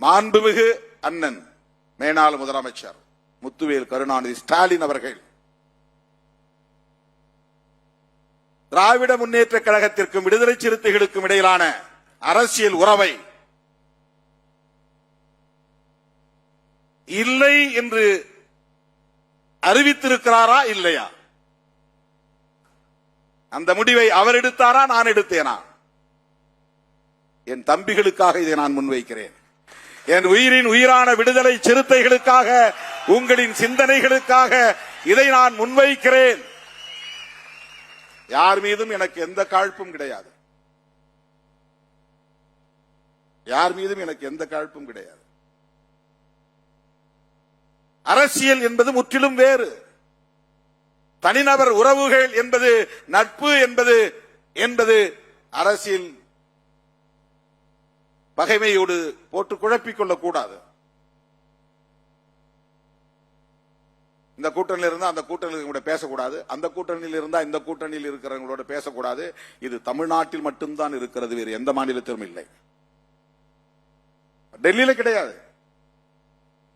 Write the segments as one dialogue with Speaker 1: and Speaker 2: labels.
Speaker 1: மாண்புமிகு அண்ணன் மேனாள் முதலமைச்சர் முத்துவேல் கருணாநிதி ஸ்டாலின் அவர்கள் திராவிட முன்னேற்ற கழகத்திற்கும் விடுதலை சிறுத்தைகளுக்கும் இடையிலான அரசியல் உறவை இல்லை என்று அறிவித்திருக்கிறாரா இல்லையா? அந்த முடிவை அவர் எடுத்தாரா, நான் எடுத்தேனா? என் தம்பிகளுக்காக இதை நான் முன்வைக்கிறேன். என் உயிரின் உயிரான விடுதலை சிறுத்தைகளுக்காக, உங்களின் சிந்தனைகளுக்காக இதை நான் முன்வைக்கிறேன். யார் மீதும் எனக்கு எந்த காழ்ப்பும் கிடையாது. யார் மீதும் எனக்கு எந்த காழ்ப்பும் கிடையாது. அரசியல் என்பது முற்றிலும் வேறு. தனிநபர் உறவுகள் என்பது, நட்பு என்பது அரசியல் பகைமையோடு போட்டு குழப்பிக் கொள்ளக்கூடாது. இந்த கூட்டணியில் இருந்தா அந்த கூட்டணியில் பேசக்கூடாது, அந்த கூட்டணியில் இருந்தா இந்த கூட்டணியில் இருக்கிறவங்களோட பேசக்கூடாது. இது தமிழ்நாட்டில் மட்டும்தான் இருக்கிறது, வேறு எந்த மாநிலத்திலும் இல்லை. டெல்லியில கிடையாது.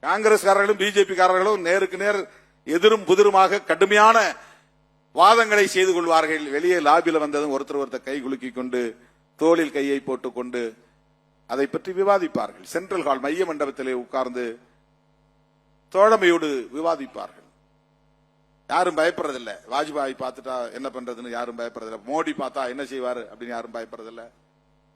Speaker 1: காங்கிரஸ்காரர்களும் பிஜேபி காரர்களும் நேருக்கு நேர் எதிரும் புதிருமாக கடுமையான வாதங்களை செய்து கொள்வார்கள். வெளியே லாபியில் வந்ததும் ஒருத்தர் கை குலுக்கிக் கொண்டு, தோளில் கையை போட்டுக் கொண்டு அதை பற்றி விவாதிப்பார்கள். சென்ட்ரல் ஹால் மைய மண்டபத்திலே உட்கார்ந்து தோழமையோடு விவாதிப்பார்கள். யாரும் பயப்படுறதில்லை. வாஜ்பாய் பார்த்துட்டா என்ன பண்றதுன்னு யாரும் பயப்படுறதில்லை. மோடி பார்த்தா என்ன செய்வாரு அப்படின்னு யாரும் பயப்படுறதில்லை.